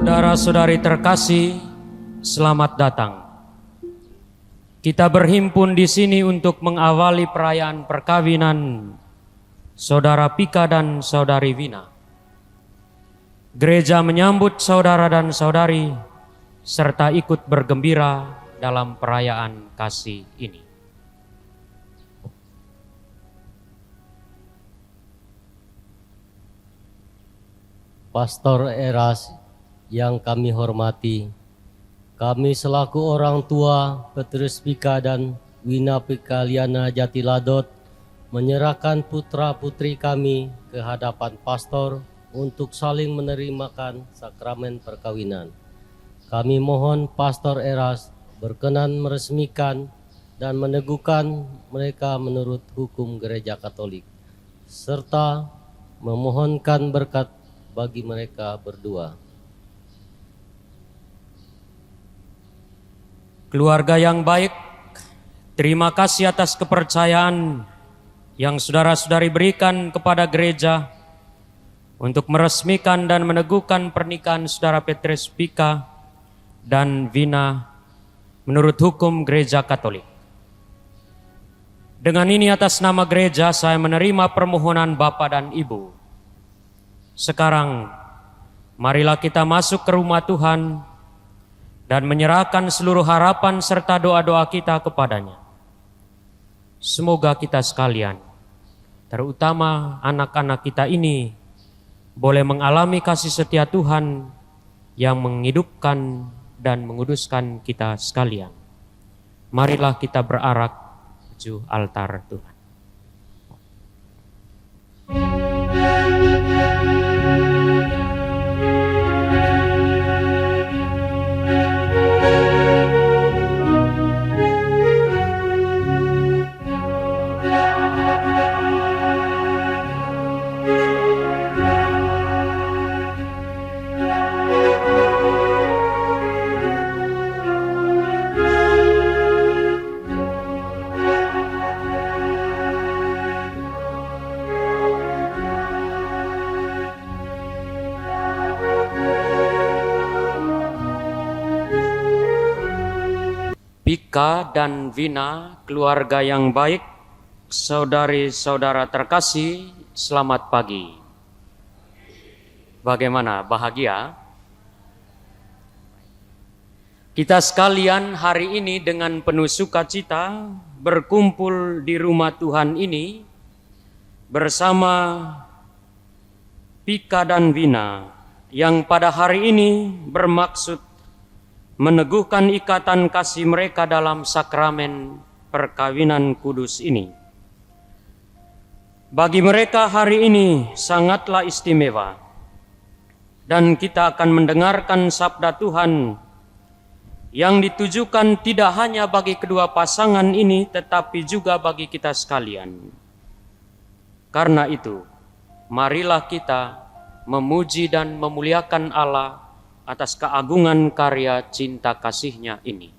Saudara-saudari terkasih, selamat datang. Kita berhimpun di sini untuk mengawali perayaan perkawinan Saudara Pika dan Saudari Vina. Gereja menyambut saudara dan saudari serta ikut bergembira dalam perayaan kasih ini. Pastor Eras yang kami hormati, kami selaku orang tua Petrus Pika dan Wina Pika Liana Jatiladot menyerahkan putra-putri kami ke hadapan pastor untuk saling menerimakan sakramen perkawinan. Kami mohon Pastor Eras berkenan meresmikan dan meneguhkan mereka menurut hukum Gereja Katolik, serta memohonkan berkat bagi mereka berdua. Keluarga yang baik, terima kasih atas kepercayaan yang saudara-saudari berikan kepada gereja untuk meresmikan dan meneguhkan pernikahan Saudara Petrus Pika dan Vina menurut hukum Gereja Katolik. Dengan ini atas nama gereja saya menerima permohonan Bapak dan Ibu. Sekarang marilah kita masuk ke rumah Tuhan dan menyerahkan seluruh harapan serta doa-doa kita kepadanya. Semoga kita sekalian, terutama anak-anak kita ini, boleh mengalami kasih setia Tuhan yang menghidupkan dan menguduskan kita sekalian. Marilah kita berarak menuju altar Tuhan. Pika dan Vina, keluarga yang baik, saudari-saudara terkasih, selamat pagi. Bagaimana, bahagia? Kita sekalian hari ini dengan penuh sukacita berkumpul di rumah Tuhan ini bersama Pika dan Vina yang pada hari ini bermaksud meneguhkan ikatan kasih mereka dalam sakramen perkawinan kudus ini. Bagi mereka hari ini sangatlah istimewa, dan kita akan mendengarkan sabda Tuhan yang ditujukan tidak hanya bagi kedua pasangan ini, tetapi juga bagi kita sekalian. Karena itu, marilah kita memuji dan memuliakan Allah atas keagungan karya cinta kasih-Nya ini.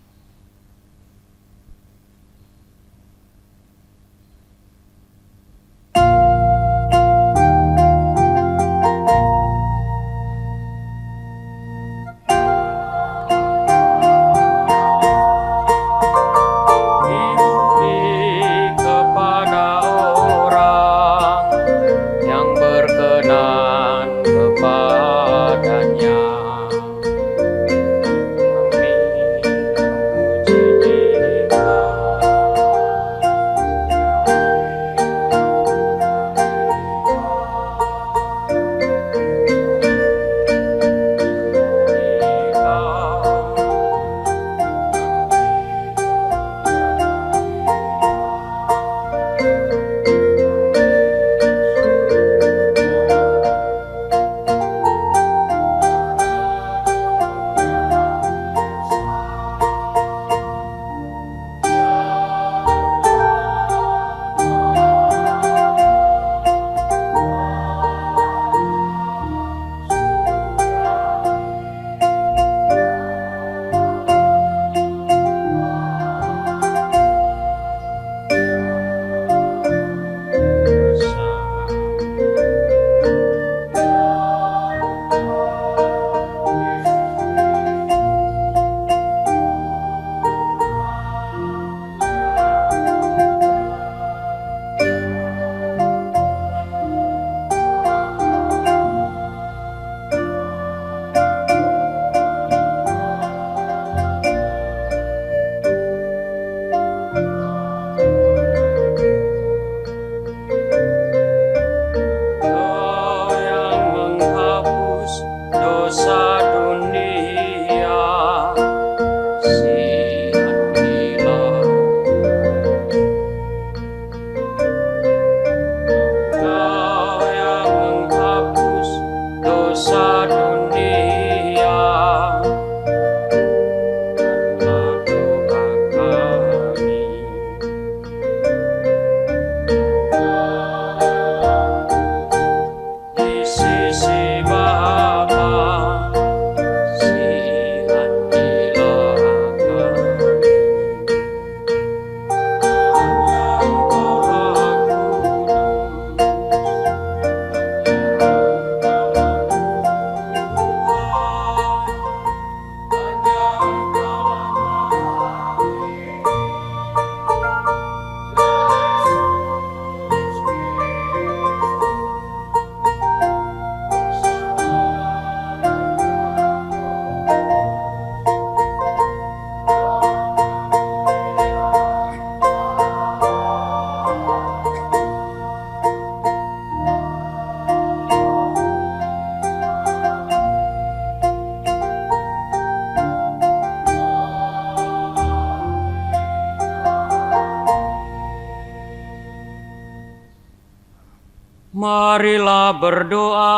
Marilah berdoa.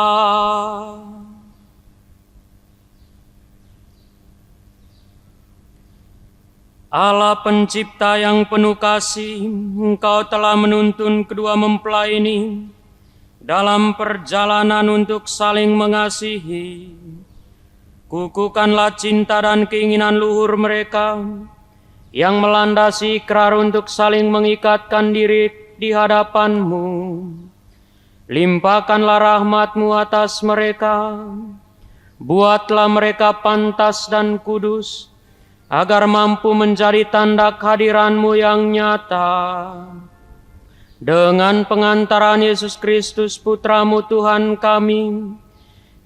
Allah pencipta yang penuh kasih, Engkau telah menuntun kedua mempelai ini dalam perjalanan untuk saling mengasihi. Kukuhkanlah cinta dan keinginan luhur mereka yang melandasi ikrar untuk saling mengikatkan diri di hadapan-Mu. Limpahkanlah rahmat-Mu atas mereka. Buatlah mereka pantas dan kudus, agar mampu menjadi tanda kehadiran-Mu yang nyata. Dengan pengantaran Yesus Kristus, Putra-Mu Tuhan kami,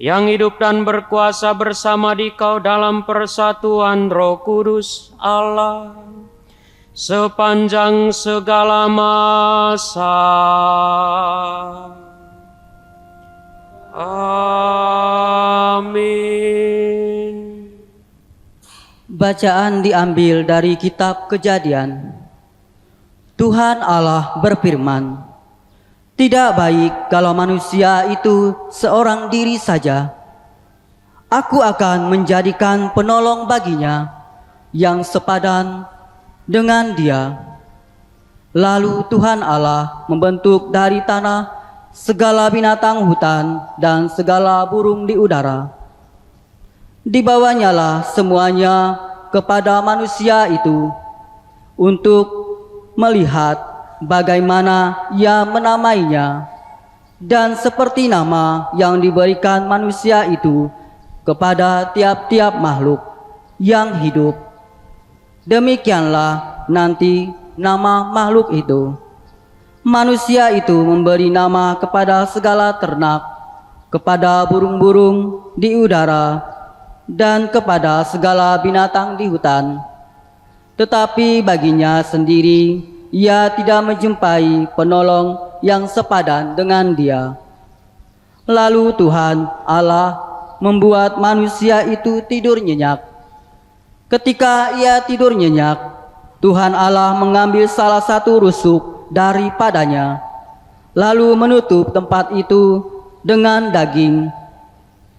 yang hidup dan berkuasa bersama Dikau dalam persatuan Roh Kudus Allah, sepanjang segala masa. Amin. Bacaan diambil dari kitab Kejadian. Tuhan Allah berfirman, "Tidak baik kalau manusia itu seorang diri saja. Aku akan menjadikan penolong baginya yang sepadan dengan dia." Lalu Tuhan Allah membentuk dari tanah segala binatang hutan dan segala burung di udara. Dibawanyalah semuanya kepada manusia itu untuk melihat bagaimana ia menamainya, dan seperti nama yang diberikan manusia itu kepada tiap-tiap makhluk yang hidup, demikianlah nanti nama makhluk itu. Manusia itu memberi nama kepada segala ternak, kepada burung-burung di udara, dan kepada segala binatang di hutan. Tetapi baginya sendiri ia tidak menjumpai penolong yang sepadan dengan dia. Lalu Tuhan Allah membuat manusia itu tidur nyenyak. Ketika ia tidur nyenyak, Tuhan Allah mengambil salah satu rusuk daripadanya, lalu menutup tempat itu dengan daging.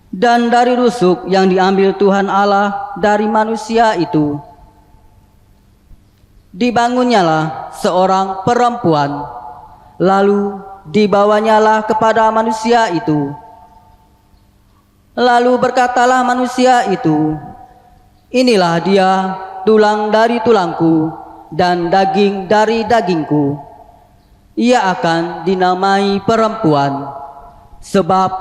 Dan dari rusuk yang diambil Tuhan Allah dari manusia itu, dibangunnyalah seorang perempuan, lalu dibawanyalah kepada manusia itu. Lalu berkatalah manusia itu, "Inilah dia, tulang dari tulangku dan daging dari dagingku. Ia akan dinamai perempuan, sebab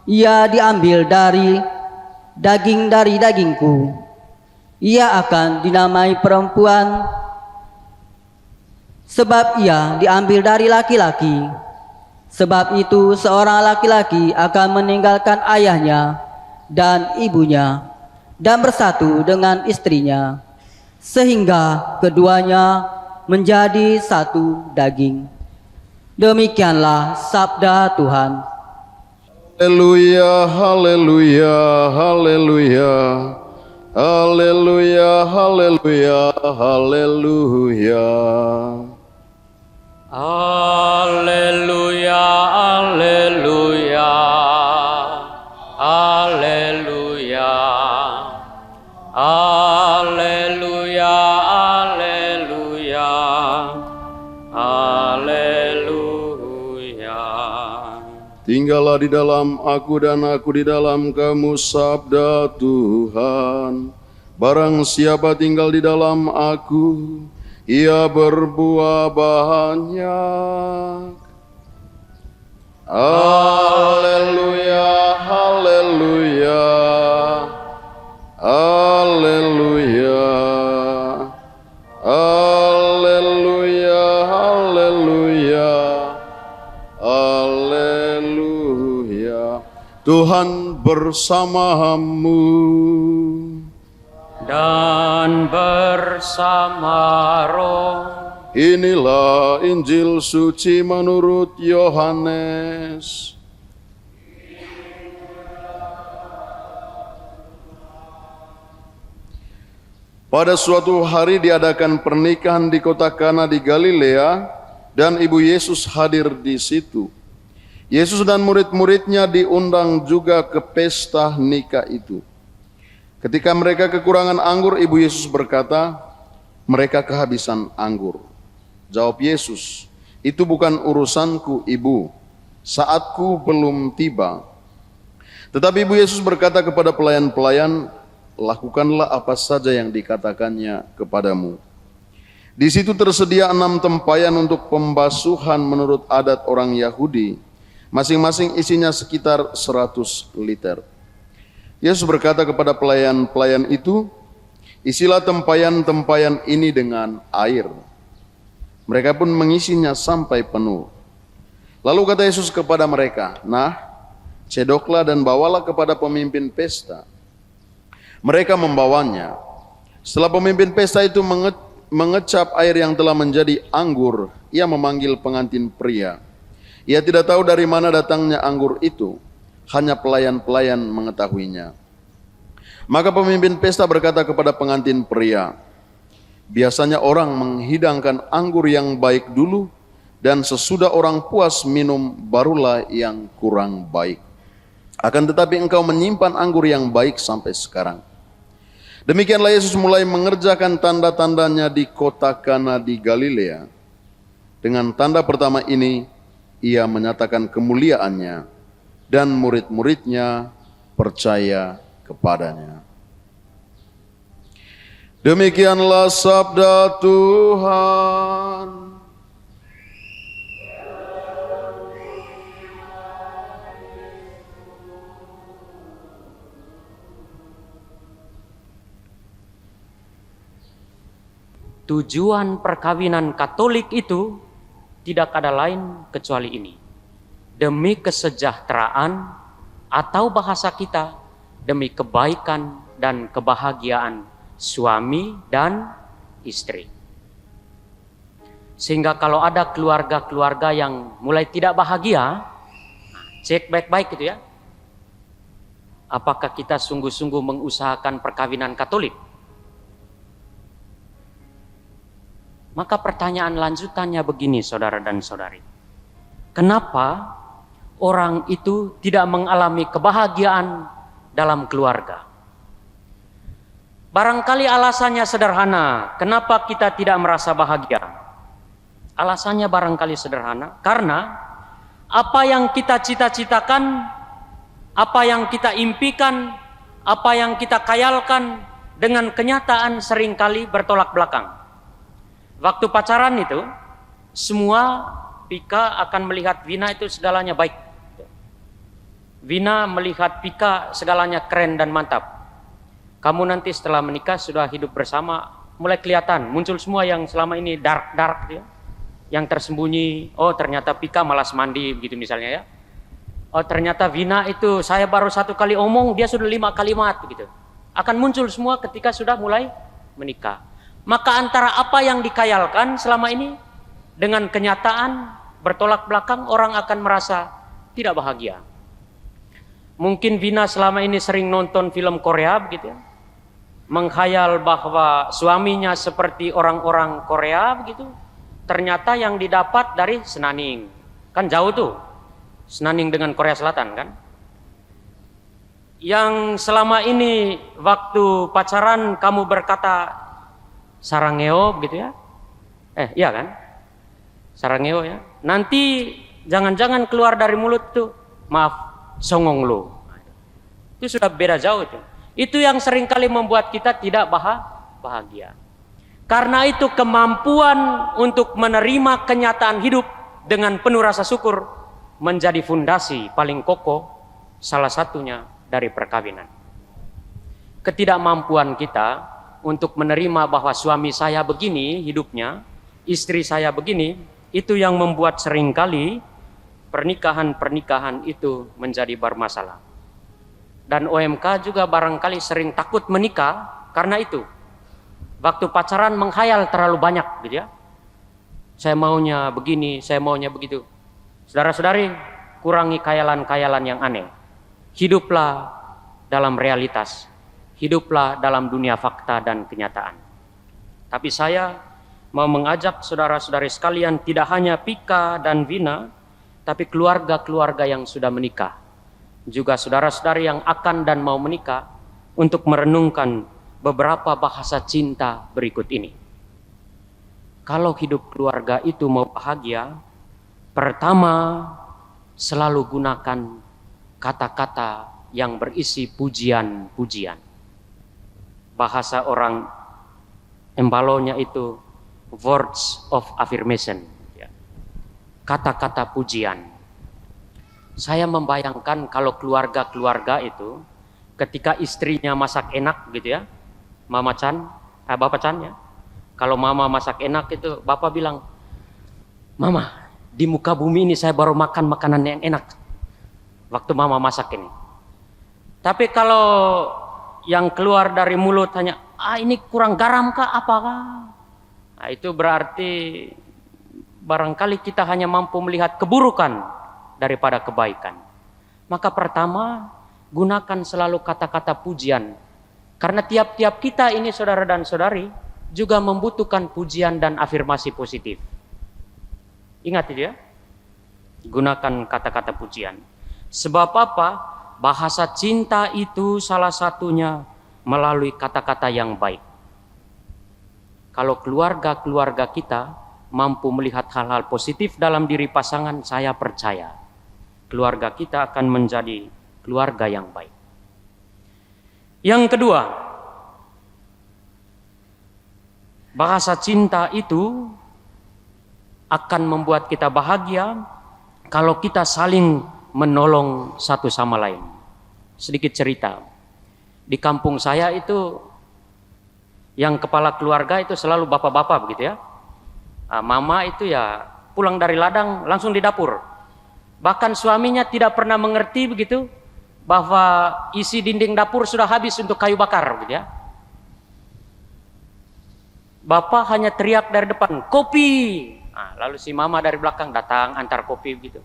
ia diambil dari dagingku. Ia akan dinamai perempuan, sebab ia diambil dari laki-laki. Sebab itu seorang laki-laki akan meninggalkan ayahnya dan ibunya dan bersatu dengan istrinya, sehingga keduanya menjadi satu daging." Demikianlah sabda Tuhan. Haleluya, haleluya, haleluya. Haleluya, haleluya, haleluya. Haleluya, haleluya, haleluya, haleluya, haleluya, haleluya. Tinggallah di dalam aku dan aku di dalam kamu, sabda Tuhan. Barang siapa tinggal di dalam aku, ia berbuah banyak. Haleluya, haleluya, haleluya, haleluya, haleluya, haleluya. Tuhan bersamamu Dan bersama roh. Inilah Injil suci menurut Yohanes. Pada suatu hari diadakan pernikahan di kota Kana di Galilea, dan ibu Yesus hadir di situ. Yesus dan murid-muridnya diundang juga ke pesta nikah itu. Ketika mereka kekurangan anggur, ibu Yesus berkata, mereka kehabisan anggur. Jawab Yesus, itu bukan urusanku, ibu. Saatku belum tiba. Tetapi ibu Yesus berkata kepada pelayan-pelayan, lakukanlah apa saja yang dikatakannya kepadamu. Di situ tersedia 6 tempayan untuk pembasuhan menurut adat orang Yahudi. Masing-masing isinya sekitar 100 liter. Yesus berkata kepada pelayan-pelayan itu, isilah tempayan-tempayan ini dengan air. Mereka pun mengisinya sampai penuh. Lalu kata Yesus kepada mereka, nah, cedoklah dan bawalah kepada pemimpin pesta. Mereka membawanya. Setelah pemimpin pesta itu mengecap air yang telah menjadi anggur, ia memanggil pengantin pria. Ia tidak tahu dari mana datangnya anggur itu, hanya pelayan-pelayan mengetahuinya. Maka pemimpin pesta berkata kepada pengantin pria, biasanya orang menghidangkan anggur yang baik dulu, dan sesudah orang puas minum barulah yang kurang baik. Akan tetapi engkau menyimpan anggur yang baik sampai sekarang. Demikianlah Yesus mulai mengerjakan tanda-tandanya di kota Kana di Galilea. Dengan tanda pertama ini, ia menyatakan kemuliaannya, dan murid-muridnya percaya kepadanya. Demikianlah sabda Tuhan. Tujuan perkawinan Katolik itu tidak ada lain kecuali ini. Demi kesejahteraan atau bahasa kita, demi kebaikan dan kebahagiaan suami dan istri. Sehingga kalau ada keluarga-keluarga yang mulai tidak bahagia, cek baik-baik gitu ya. Apakah kita sungguh-sungguh mengusahakan perkawinan Katolik? Maka pertanyaan lanjutannya begini, saudara dan saudari. Kenapa orang itu tidak mengalami kebahagiaan dalam keluarga? Barangkali alasannya sederhana. Kenapa kita tidak merasa bahagia? Alasannya barangkali sederhana. Karena apa yang kita cita-citakan, apa yang kita impikan, apa yang kita khayalkan dengan kenyataan seringkali bertolak belakang. Waktu pacaran itu, semua Pika akan melihat Vina itu segalanya baik. Vina melihat Pika segalanya keren dan mantap. Kamu nanti setelah menikah sudah hidup bersama, mulai kelihatan, muncul semua yang selama ini dark gitu ya. Yang tersembunyi, oh ternyata Pika malas mandi begitu misalnya ya. Oh ternyata Vina itu saya baru 1 kali omong, dia sudah 5 kalimat begitu. Akan muncul semua ketika sudah mulai menikah. Maka antara apa yang dikhayalkan selama ini dengan kenyataan bertolak belakang, orang akan merasa tidak bahagia. Mungkin Vina selama ini sering nonton film Korea begitu ya. Menghayal bahwa suaminya seperti orang-orang Korea begitu. Ternyata yang didapat dari Senaning. Kan jauh tuh. Senaning dengan Korea Selatan kan. Yang selama ini waktu pacaran kamu berkata sarangeo gitu ya. Iya kan? Sarangeo ya. Nanti jangan-jangan keluar dari mulut tuh, maaf, songong lo. Itu sudah beda jauh itu. Itu yang seringkali membuat kita tidak bahagia. Karena itu kemampuan untuk menerima kenyataan hidup dengan penuh rasa syukur menjadi fondasi paling kokoh, salah satunya dari perkawinan. Ketidakmampuan kita untuk menerima bahwa suami saya begini hidupnya, istri saya begini, itu yang membuat seringkali pernikahan-pernikahan itu menjadi bermasalah. Dan OMK juga barangkali sering takut menikah karena itu. Waktu pacaran menghayal terlalu banyak gitu ya. Saya maunya begini, saya maunya begitu. Saudara-saudari, kurangi khayalan-khayalan yang aneh. Hiduplah dalam realitas. Hiduplah dalam dunia fakta dan kenyataan. Tapi saya mau mengajak saudara-saudari sekalian, tidak hanya Pika dan Vina, tapi keluarga-keluarga yang sudah menikah, juga saudara-saudari yang akan dan mau menikah, untuk merenungkan beberapa bahasa cinta berikut ini. Kalau hidup keluarga itu mau bahagia, pertama, selalu gunakan kata-kata yang berisi pujian-pujian. Bahasa orang Embalonya itu words of affirmation, kata-kata pujian. Saya membayangkan kalau keluarga-keluarga itu ketika istrinya masak enak gitu ya, Mama Chan, Bapak Chan ya. Kalau mama masak enak itu bapak bilang, "Mama, di muka bumi ini saya baru makan makanan yang enak waktu mama masak ini." Tapi kalau yang keluar dari mulut hanya, "Ini kurang garam kah apakah?" Nah, itu berarti barangkali kita hanya mampu melihat keburukan daripada kebaikan. Maka pertama, gunakan selalu kata-kata pujian. Karena tiap-tiap kita ini saudara dan saudari juga membutuhkan pujian dan afirmasi positif. Ingat itu ya. Gunakan kata-kata pujian. Sebab apa? Bahasa cinta itu salah satunya melalui kata-kata yang baik. Kalau keluarga-keluarga kita mampu melihat hal-hal positif dalam diri pasangan, saya percaya keluarga kita akan menjadi keluarga yang baik. Yang kedua, bahasa cinta itu akan membuat kita bahagia kalau kita saling menolong satu sama lain. Sedikit cerita. Di kampung saya itu yang kepala keluarga itu selalu bapak-bapak begitu ya. Mama itu ya pulang dari ladang langsung di dapur. Bahkan suaminya tidak pernah mengerti begitu bahwa isi dinding dapur sudah habis untuk kayu bakar gitu ya. Bapak hanya teriak dari depan, "Kopi!" Lalu si mama dari belakang datang antar kopi begitu.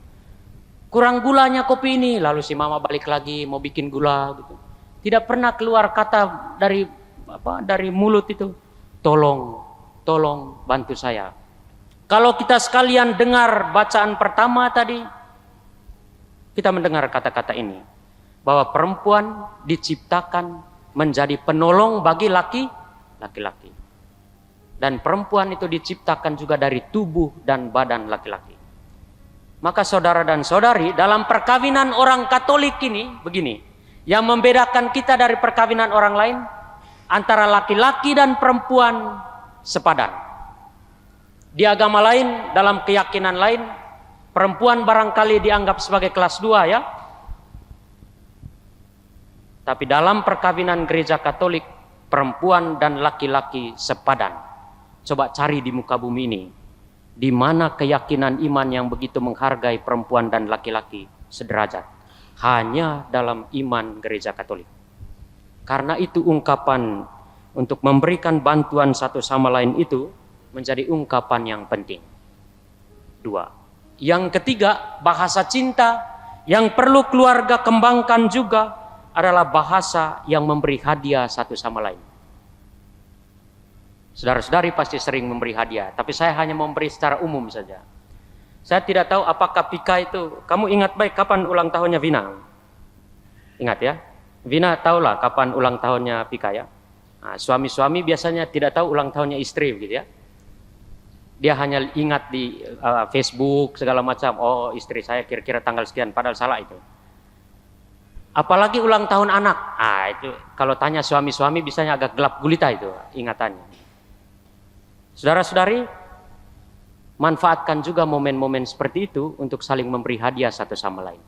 "Kurang gulanya kopi ini." Lalu si mama balik lagi mau bikin gula gitu. Tidak pernah keluar kata dari mulut itu, tolong bantu saya." Kalau kita sekalian dengar bacaan pertama tadi, kita mendengar kata-kata ini, bahwa perempuan diciptakan menjadi penolong bagi laki-laki. Dan perempuan itu diciptakan juga dari tubuh dan badan laki-laki. Maka saudara dan saudari, dalam perkawinan orang Katolik ini begini, yang membedakan kita dari perkawinan orang lain, antara laki-laki dan perempuan sepadan. Di agama lain, dalam keyakinan lain, perempuan barangkali dianggap sebagai kelas 2 ya. Tapi dalam perkawinan gereja Katolik, perempuan dan laki-laki sepadan. Coba cari di muka bumi ini, di mana keyakinan iman yang begitu menghargai perempuan dan laki-laki sederajat. Hanya dalam iman gereja Katolik. Karena itu ungkapan untuk memberikan bantuan satu sama lain itu menjadi ungkapan yang penting. 2. Yang ketiga, bahasa cinta yang perlu keluarga kembangkan juga adalah bahasa yang memberi hadiah satu sama lain. Saudara-saudari pasti sering memberi hadiah, tapi saya hanya memberi secara umum saja. Saya tidak tahu apakah Pika itu, kamu ingat baik kapan ulang tahunnya Vina? Ingat ya? Vina tahulah kapan ulang tahunnya Pika ya? Suami-suami biasanya tidak tahu ulang tahunnya istri begitu ya. Dia hanya ingat di Facebook segala macam, oh istri saya kira-kira tanggal sekian, padahal salah itu. Apalagi ulang tahun anak, itu kalau tanya suami-suami biasanya agak gelap gulita itu ingatannya. Saudara-saudari, manfaatkan juga momen-momen seperti itu untuk saling memberi hadiah satu sama lain.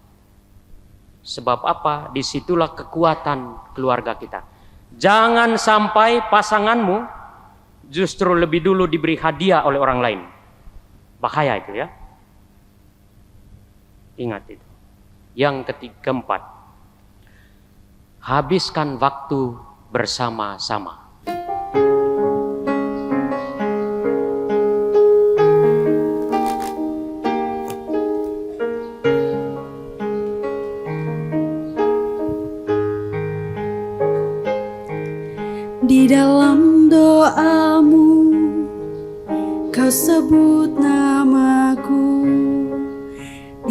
Sebab apa? Disitulah kekuatan keluarga kita. Jangan sampai pasanganmu justru lebih dulu diberi hadiah oleh orang lain. Bahaya itu ya. Ingat itu. Yang keempat, habiskan waktu bersama-sama. Di dalam doamu, kau sebut namaku.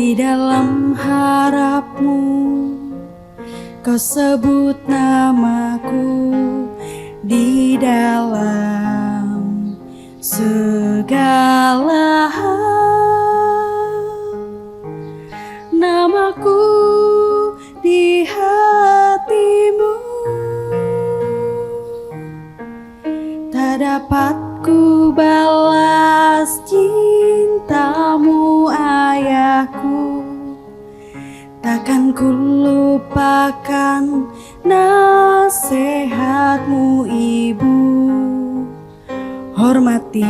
di dalam harapmu, kau sebut namaku di dalam segala hal. Namaku di hatimu tak dapat ku balas cintamu ayahku, takkan ku lupakan nasihatmu ibu. Hormati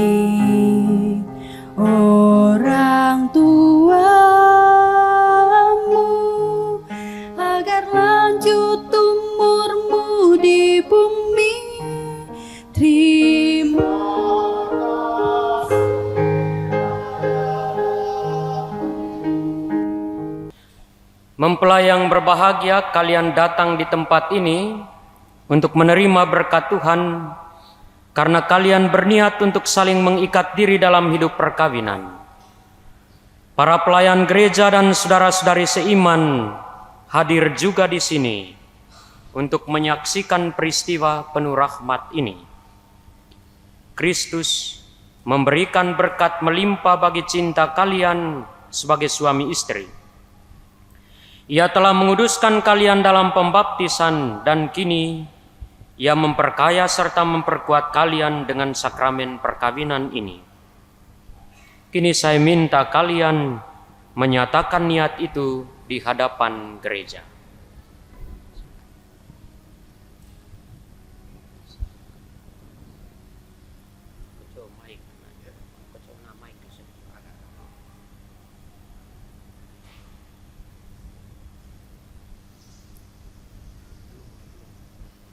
orang tuamu agar lanjut umurmu di bumi. Terima Mempelai yang berbahagia, kalian datang di tempat ini untuk menerima berkat Tuhan karena kalian berniat untuk saling mengikat diri dalam hidup perkawinan. Para pelayan gereja dan saudara-saudari seiman hadir juga di sini untuk menyaksikan peristiwa penuh rahmat ini. Kristus memberikan berkat melimpah bagi cinta kalian sebagai suami istri. Ia telah menguduskan kalian dalam pembaptisan dan kini Ia memperkaya serta memperkuat kalian dengan sakramen perkawinan ini. Kini saya minta kalian menyatakan niat itu di hadapan gereja.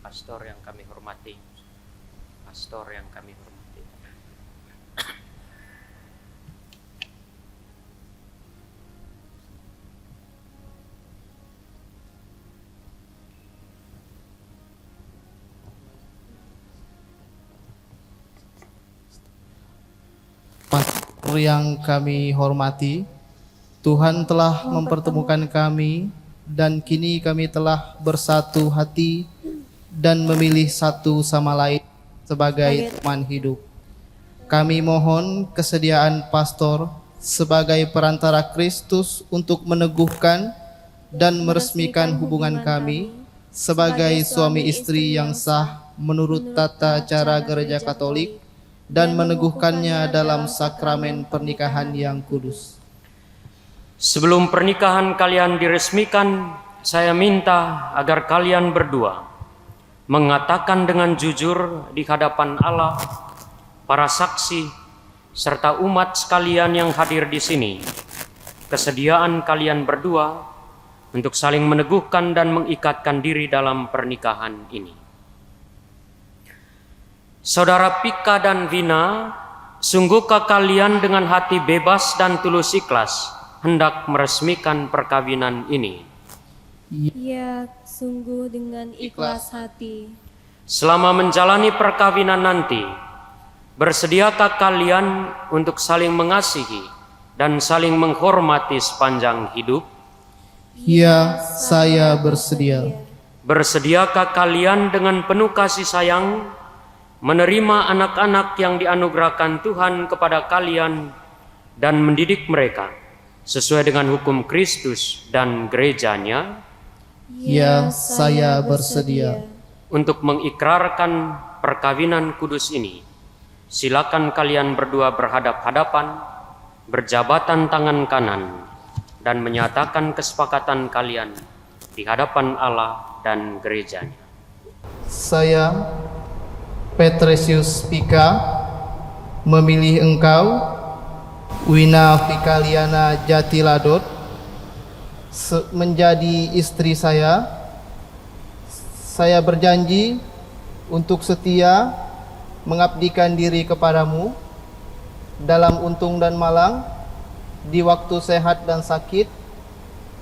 Pastor yang kami hormati, pastor yang kami hormati. Pastor yang kami hormati, Tuhan telah mempertemukan kami dan kini kami telah bersatu hati dan memilih satu sama lain sebagai teman hidup. Kami mohon kesediaan pastor sebagai perantara Kristus untuk meneguhkan dan meresmikan hubungan kami sebagai suami istri yang sah menurut tata cara Gereja Katolik dan meneguhkannya dalam sakramen pernikahan yang kudus. Sebelum pernikahan kalian diresmikan, saya minta agar kalian berdua mengatakan dengan jujur di hadapan Allah, para saksi, serta umat sekalian yang hadir di sini, kesediaan kalian berdua untuk saling meneguhkan dan mengikatkan diri dalam pernikahan ini. Saudara Pika dan Vina, sungguhkah kalian dengan hati bebas dan tulus ikhlas hendak meresmikan perkawinan ini? Ya, sungguh dengan ikhlas hati. Selama menjalani perkawinan nanti, bersediakah kalian untuk saling mengasihi dan saling menghormati sepanjang hidup? Ya, saya bersedia. Bersediakah kalian dengan penuh kasih sayang menerima anak-anak yang dianugerahkan Tuhan kepada kalian dan mendidik mereka sesuai dengan hukum Kristus dan gerejanya? Ya, saya bersedia. Untuk mengikrarkan perkawinan kudus ini, silakan kalian berdua berhadap-hadapan, berjabatan tangan kanan, dan menyatakan kesepakatan kalian di hadapan Allah dan gerejanya. Saya, Petresius Pika, memilih engkau, Wina Fikaliana Jatiladot, menjadi istri saya. Saya berjanji untuk setia mengabdikan diri kepadamu dalam untung dan malang, di waktu sehat dan sakit.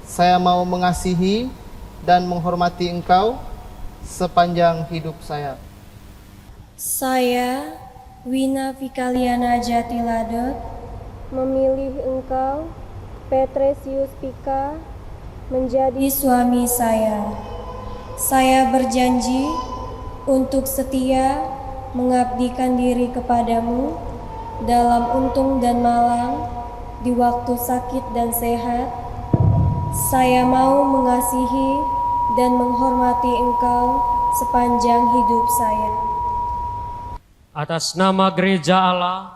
Saya mau mengasihi dan menghormati engkau sepanjang hidup saya. Saya, Wina Fikaliana Jatiladot, memilih engkau, Petresius Pika menjadi suami saya. Saya berjanji untuk setia mengabdikan diri kepadamu dalam untung dan malang, di waktu sakit dan sehat. Saya mau mengasihi dan menghormati engkau sepanjang hidup saya. Atas nama Gereja Allah,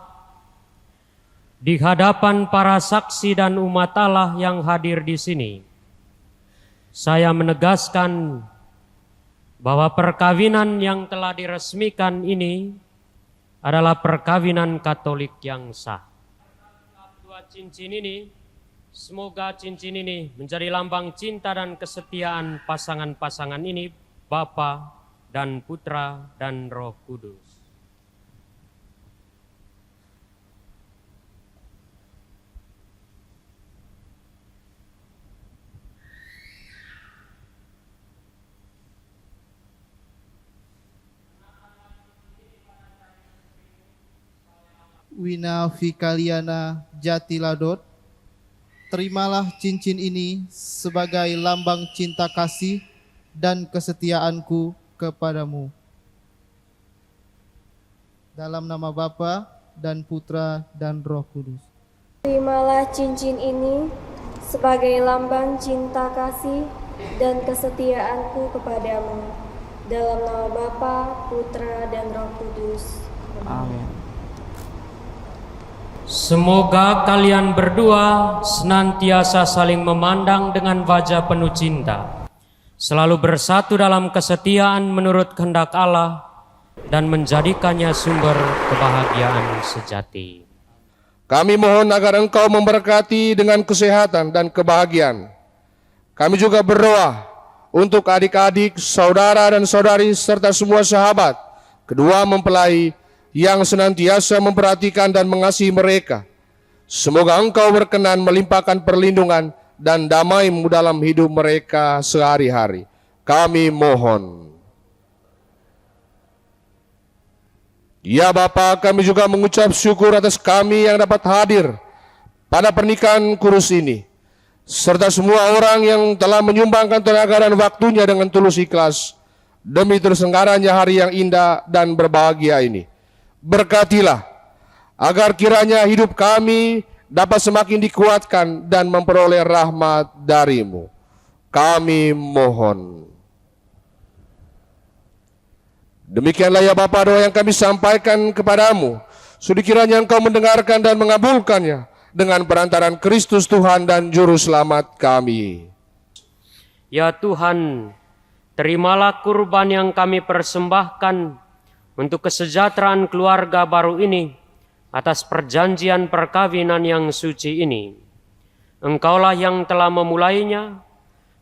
di hadapan para saksi dan umat Allah yang hadir di sini, saya menegaskan bahwa perkawinan yang telah diresmikan ini adalah perkawinan Katolik yang sah. Dua cincin ini, semoga cincin ini menjadi lambang cinta dan kesetiaan pasangan-pasangan ini, Bapa dan Putra dan Roh Kudus. Wina Fikaliana Jatiladot, terimalah cincin ini sebagai lambang cinta kasih dan kesetiaanku kepadamu. Dalam nama Bapa dan Putra dan Roh Kudus. Terimalah cincin ini sebagai lambang cinta kasih dan kesetiaanku kepadamu. Dalam nama Bapa, Putra dan Roh Kudus. Amin. Semoga kalian berdua senantiasa saling memandang dengan wajah penuh cinta, selalu bersatu dalam kesetiaan menurut kehendak Allah, dan menjadikannya sumber kebahagiaan sejati. Kami mohon agar Engkau memberkati dengan kesehatan dan kebahagiaan. Kami juga berdoa untuk adik-adik, saudara dan saudari, serta semua sahabat, kedua mempelai yang senantiasa memperhatikan dan mengasihi mereka. Semoga Engkau berkenan melimpahkan perlindungan dan damai-Mu dalam hidup mereka sehari-hari. Kami mohon. Ya Bapa, kami juga mengucap syukur atas kami yang dapat hadir pada pernikahan kudus ini, serta semua orang yang telah menyumbangkan tenaga dan waktunya dengan tulus ikhlas demi terselenggaranya hari yang indah dan berbahagia ini. Berkatilah agar kiranya hidup kami dapat semakin dikuatkan dan memperoleh rahmat dari-Mu. Kami mohon. Demikianlah ya Bapa doa yang kami sampaikan kepadamu. Sudi kiranya Engkau mendengarkan dan mengabulkannya dengan perantaran Kristus Tuhan dan Juru Selamat kami. Ya Tuhan, terimalah kurban yang kami persembahkan untuk kesejahteraan keluarga baru ini, atas perjanjian perkawinan yang suci ini. Engkaulah yang telah memulainya,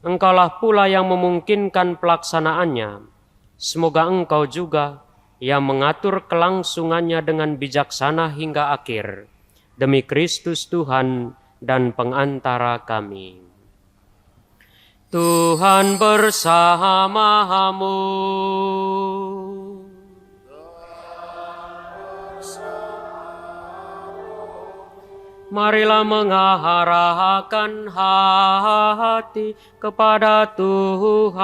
Engkaulah pula yang memungkinkan pelaksanaannya. Semoga Engkau juga yang mengatur kelangsungannya dengan bijaksana hingga akhir. Demi Kristus Tuhan dan pengantara kami. Tuhan bersamamu. Marilah mengarahkan hati kepada Tuhan.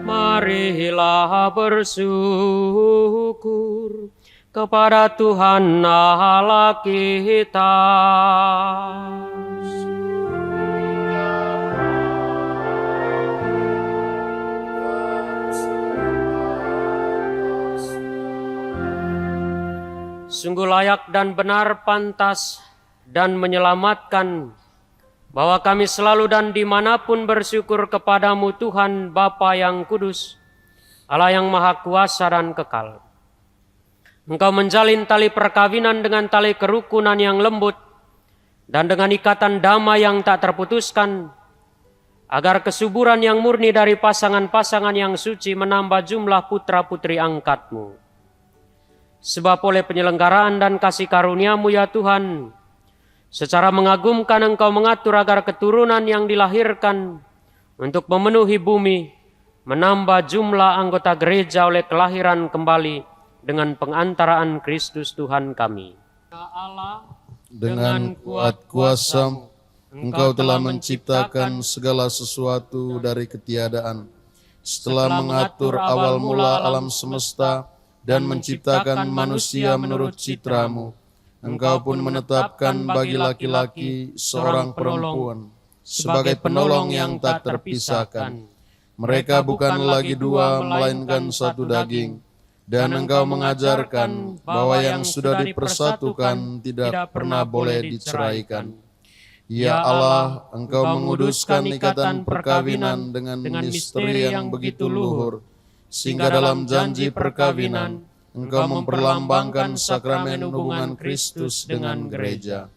Marilah bersyukur kepada Tuhan Allah kita. Sungguh layak dan benar, pantas dan menyelamatkan, bahwa kami selalu dan dimanapun bersyukur kepadamu Tuhan Bapa yang kudus, Allah yang maha kuasa dan kekal. Engkau menjalin tali perkawinan dengan tali kerukunan yang lembut, dan dengan ikatan damai yang tak terputuskan, agar kesuburan yang murni dari pasangan-pasangan yang suci menambah jumlah putra-putri angkat-Mu. Sebab oleh penyelenggaraan dan kasih karunia-Mu ya Tuhan, secara mengagumkan Engkau mengatur agar keturunan yang dilahirkan untuk memenuhi bumi menambah jumlah anggota gereja oleh kelahiran kembali dengan pengantaraan Kristus Tuhan kami. Ya Allah, Dengan kuat kuasa-Mu, Engkau telah menciptakan segala sesuatu dari ketiadaan. Setelah mengatur awal mula alam semesta dan menciptakan manusia menurut citra-Mu, Engkau pun menetapkan bagi laki-laki seorang perempuan sebagai penolong yang tak terpisahkan. Mereka bukan lagi dua, melainkan satu daging. Dan Engkau mengajarkan bahwa yang sudah dipersatukan tidak pernah boleh diceraikan. Ya Allah, Engkau menguduskan ikatan perkawinan dengan misteri yang begitu luhur, sehingga dalam janji perkawinan, Engkau memperlambangkan sakramen hubungan Kristus dengan gereja.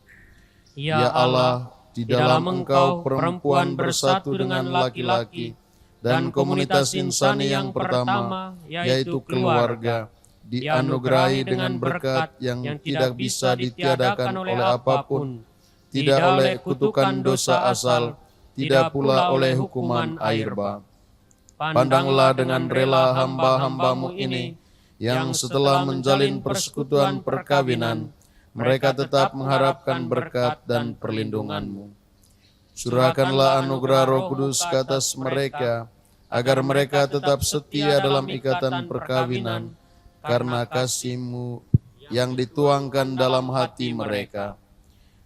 Ya Allah, di dalam Engkau perempuan bersatu dengan laki-laki, dan komunitas insani yang pertama, yaitu keluarga, dianugerahi dengan berkat yang tidak bisa ditiadakan oleh apapun, tidak oleh kutukan dosa asal, tidak pula oleh hukuman air bah. Pandanglah dengan rela hamba-hamba-Mu ini, yang setelah menjalin persekutuan perkawinan, mereka tetap mengharapkan berkat dan perlindungan-Mu. Curahkanlah anugerah Roh Kudus ke atas mereka, agar mereka tetap setia dalam ikatan perkawinan, karena kasih-Mu yang dituangkan dalam hati mereka.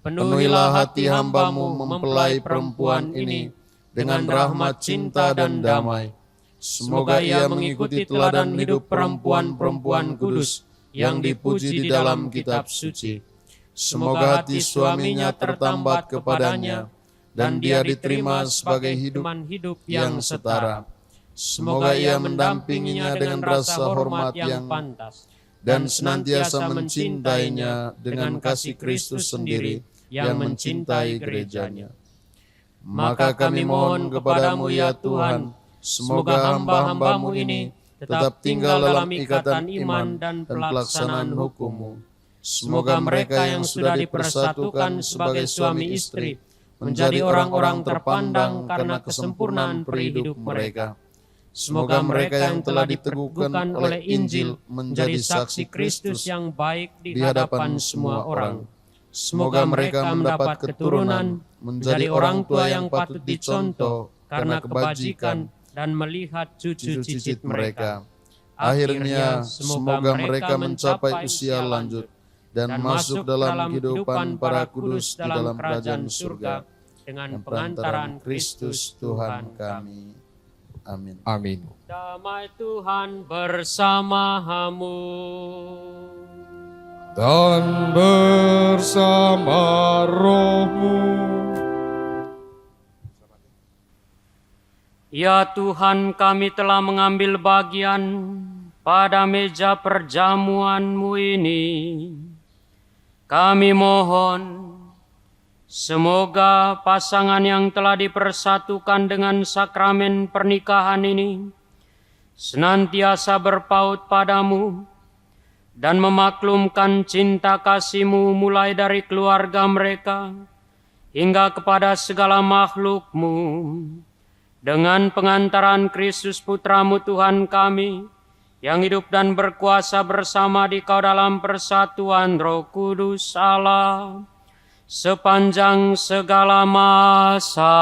Penuhilah hati hamba-Mu mempelai perempuan ini dengan rahmat, cinta, dan damai. Semoga ia mengikuti teladan hidup perempuan-perempuan kudus yang dipuji di dalam kitab suci. Semoga hati suaminya tertambat kepadanya, dan dia diterima sebagai hidup yang setara. Semoga ia mendampinginya dengan rasa hormat yang pantas, dan senantiasa mencintainya dengan kasih Kristus sendiri yang mencintai gerejanya. Maka kami mohon kepadamu ya Tuhan, semoga hamba-hamba-Mu ini tetap tinggal dalam ikatan iman dan pelaksanaan hukum-Mu. Semoga mereka yang sudah dipersatukan sebagai suami istri menjadi orang-orang terpandang karena kesempurnaan perihidup mereka. Semoga mereka yang telah diteguhkan oleh Injil menjadi saksi Kristus yang baik di hadapan semua orang. Semoga mereka mendapat keturunan, menjadi orang tua yang patut dicontoh karena kebajikan, dan melihat cucu cicit mereka. Akhirnya, semoga mereka mencapai usia lanjut dan masuk dalam kehidupan para kudus di dalam kerajaan surga dengan pengantaran Kristus Tuhan kami. Amin. Amin. Damai Tuhan bersamamu. Dan bersama rohmu. Ya Tuhan, kami telah mengambil bagian pada meja perjamuan-Mu ini. Kami mohon, semoga pasangan yang telah dipersatukan dengan sakramen pernikahan ini senantiasa berpaut padamu dan memaklumkan cinta kasih-Mu mulai dari keluarga mereka hingga kepada segala makhluk-Mu. Dengan pengantaran Kristus Putra-Mu Tuhan kami, yang hidup dan berkuasa bersama Dikau dalam persatuan Roh Kudus Allah, sepanjang segala masa.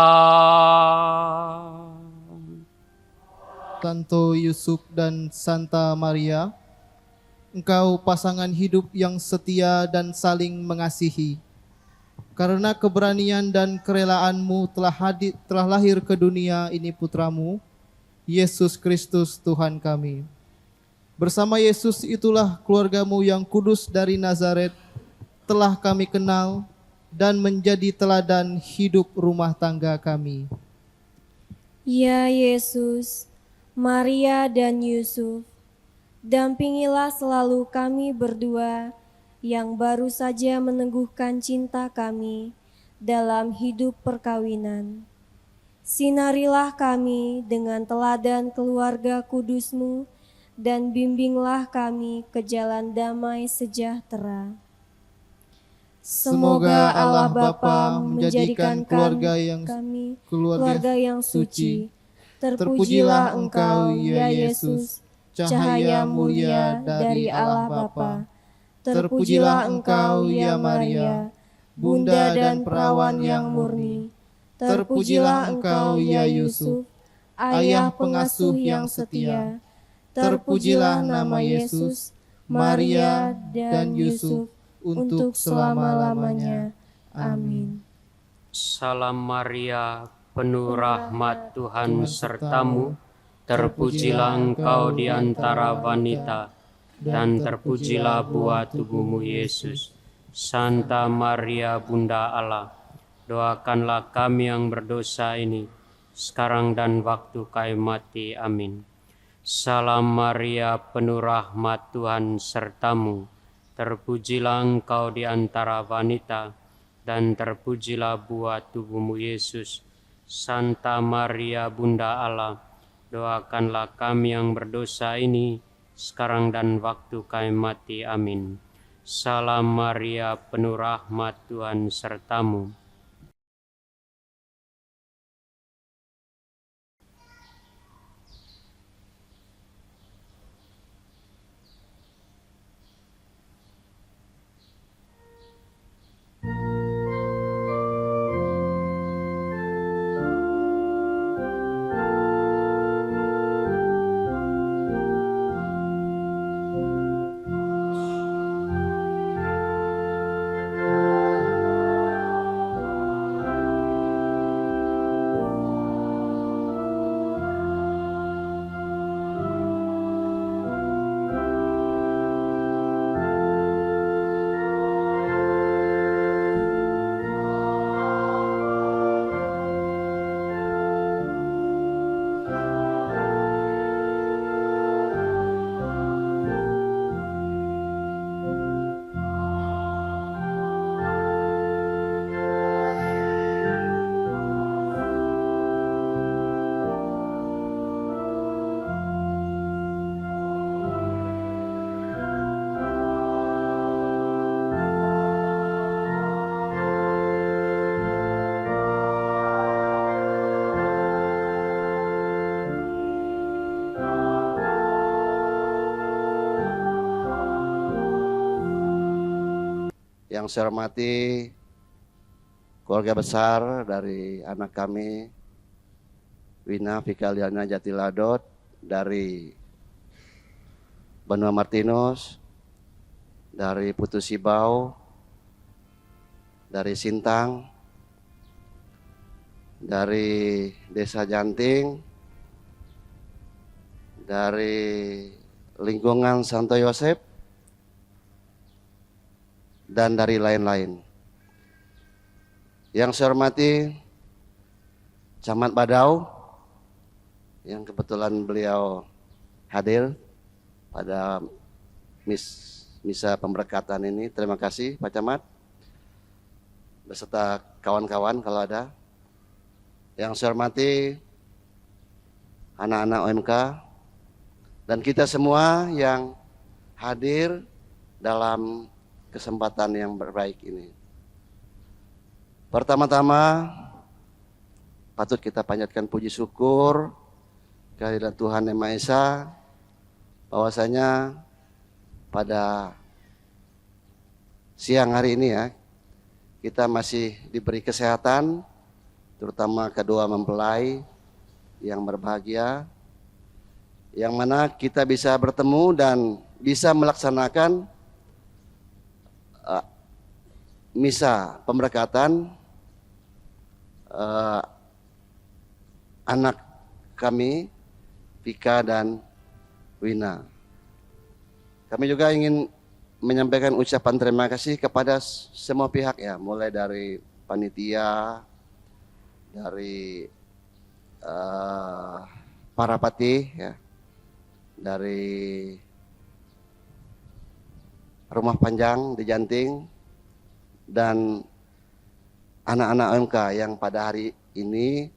Santo Yusuf dan Santa Maria, Engkau pasangan hidup yang setia dan saling mengasihi. Karena keberanian dan kerelaan-Mu telah lahir ke dunia ini Putra-Mu, Yesus Kristus Tuhan kami. Bersama Yesus itulah keluarga-Mu yang kudus dari Nazaret telah kami kenal dan menjadi teladan hidup rumah tangga kami. Ya Yesus, Maria dan Yusuf, dampingilah selalu kami berdua yang baru saja meneguhkan cinta kami dalam hidup perkawinan. Sinarilah kami dengan teladan keluarga kudus-Mu dan bimbinglah kami ke jalan damai sejahtera. Semoga Allah Bapa menjadikan keluarga yang suci, Terpujilah Engkau, ya Yesus, cahaya mulia dari Allah Bapa. Terpujilah Engkau, ya Maria, Bunda dan Perawan yang murni. Terpujilah Engkau, ya Yusuf, Ayah pengasuh yang setia. Terpujilah nama Yesus, Maria, dan Yusuf untuk selama-lamanya. Amin. Salam Maria, penuh rahmat Tuhan sertamu, terpujilah engkau di antara wanita, dan terpujilah buah tubuhmu Yesus. Santa Maria Bunda Allah, doakanlah kami yang berdosa ini, sekarang dan waktu kami mati. Amin. Salam Maria, penuh rahmat Tuhan sertamu, terpujilah engkau di antara wanita, dan terpujilah buah tubuhmu Yesus. Santa Maria Bunda Allah, doakanlah kami yang berdosa ini, sekarang dan waktu kami mati. Amin. Salam Maria, penuh rahmat Tuhan sertamu. Yang saya hormati keluarga besar dari anak kami, Wina Fikaliana Jatiladot dari Benua Martinus, dari Putu Sibau, dari Sintang, dari Desa Janting, dari lingkungan Santo Yosep, dan dari lain-lain. Yang saya hormati Camat Badau, yang kebetulan beliau hadir pada misa pemberkatan ini. Terima kasih Pak Camat, beserta kawan-kawan kalau ada. Yang saya hormati anak-anak OMK, dan kita semua yang hadir dalam kesempatan yang baik ini. Pertama-tama patut kita panjatkan puji syukur kehadirat Tuhan Yang Maha Esa, bahwasanya pada siang hari ini ya, kita masih diberi kesehatan, terutama kedua mempelai yang berbahagia, yang mana kita bisa bertemu dan bisa melaksanakan misa pemberkatan anak kami, Vika dan Wina. Kami juga ingin menyampaikan ucapan terima kasih kepada semua pihak ya, mulai dari panitia, dari para patih ya, dari Rumah Panjang di Janting, dan anak-anak OMK yang pada hari ini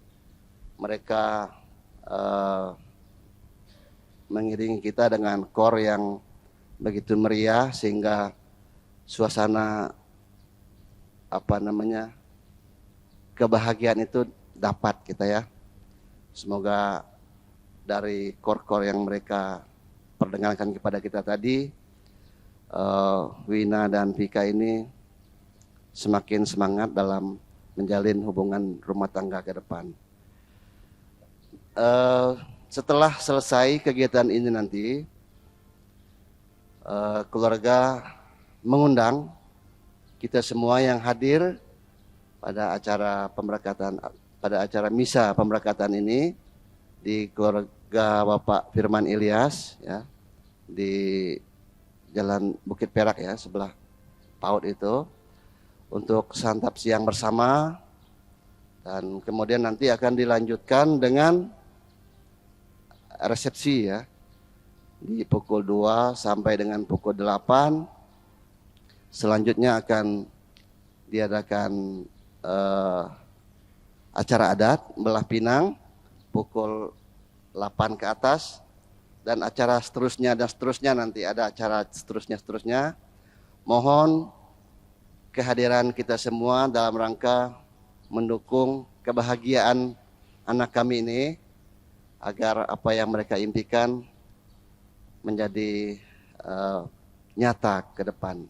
mereka mengiringi kita dengan kor yang begitu meriah, sehingga suasana kebahagiaan itu dapat kita ya. Semoga dari kor-kor yang mereka perdengarkan kepada kita tadi, Wina dan Vika ini semakin semangat dalam menjalin hubungan rumah tangga ke depan. Setelah selesai kegiatan ini nanti, keluarga mengundang kita semua yang hadir pada acara pemberkatan, pada acara misa pemberkatan ini di keluarga Bapak Firman Ilyas, ya, di Jalan Bukit Perak, ya, sebelah PAUD itu, untuk santap siang bersama, dan kemudian nanti akan dilanjutkan dengan resepsi, ya, di pukul 2 sampai dengan pukul 8. Selanjutnya akan diadakan acara adat belah pinang pukul 8 ke atas, dan acara seterusnya dan seterusnya, nanti ada acara seterusnya. Mohon kehadiran kita semua dalam rangka mendukung kebahagiaan anak kami ini, agar apa yang mereka impikan menjadi nyata ke depan.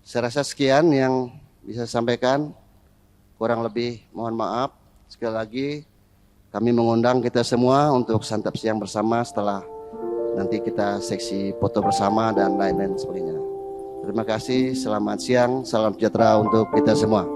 Saya rasa sekian yang bisa saya sampaikan, kurang lebih mohon maaf. Sekali lagi kami mengundang kita semua untuk santap siang bersama setelah nanti kita seksi foto bersama dan lain-lain sebagainya. Terima kasih, selamat siang, salam sejahtera untuk kita semua.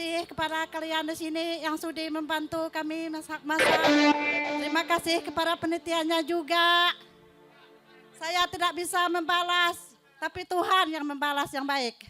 kasih kepada kalian di sini yang sudah membantu kami masak-masak. Terima kasih kepada penitiannya juga. Saya tidak bisa membalas, tapi Tuhan yang membalas yang baik.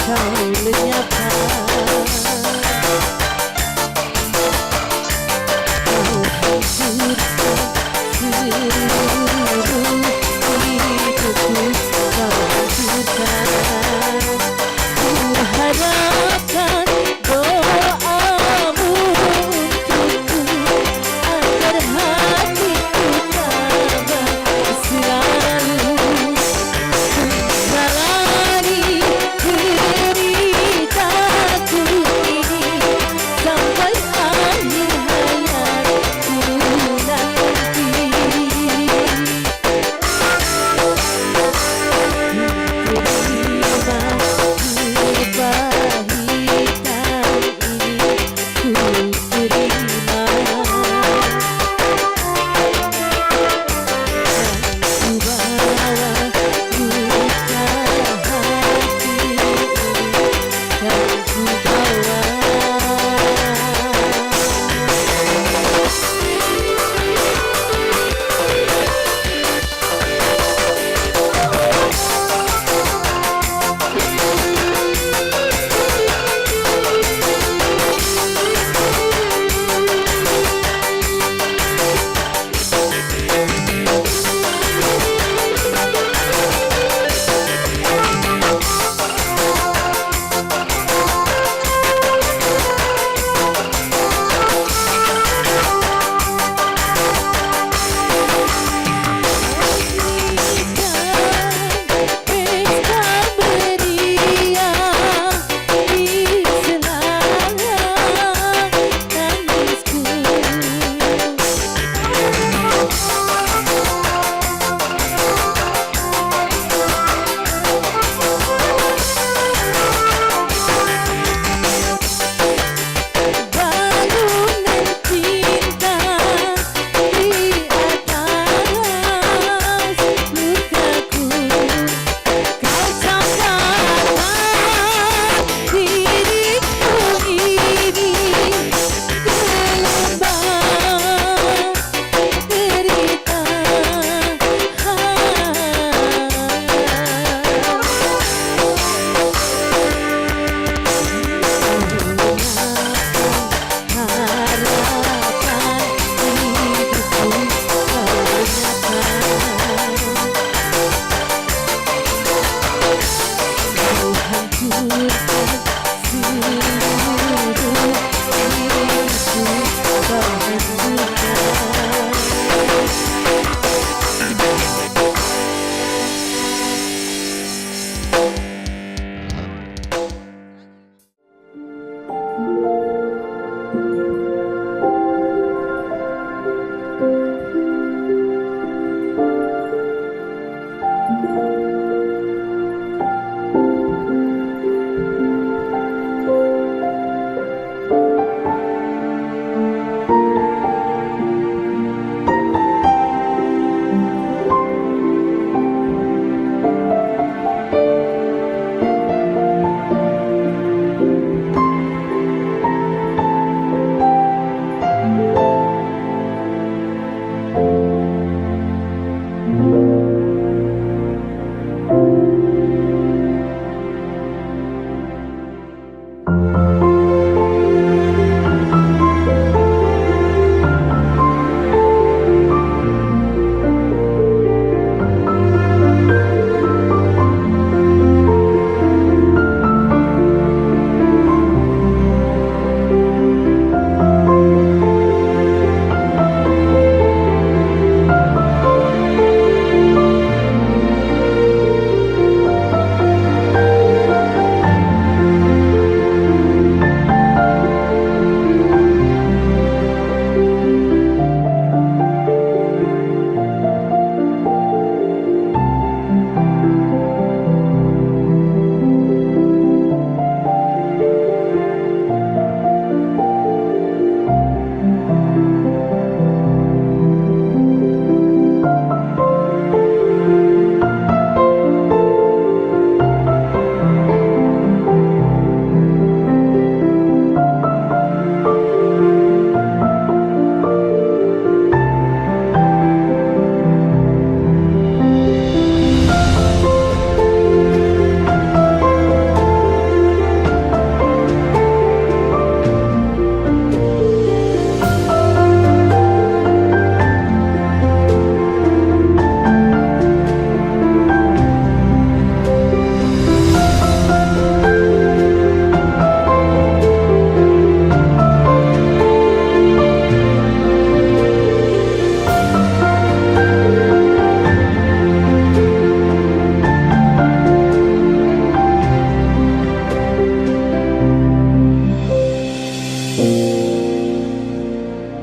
kau lenyapkan. Kau hancurkan seluruh hidupku, kau hancurkan. Ku harapkan doamu untukku, agar hatiku tabah selalu. Jalani deritaku ini sampai akhir hayatku nanti. Terima kepahitan ini ku terima. Ku bawa luka hati ini kan ku bawa. Bangunan cinta di atas lukaku, kau campakkan diriku ini gelombang derita. Harapan hidupku kau lenyapkan. Kau hancurkan seluruh diriku, kau hancurkan. Tuhan.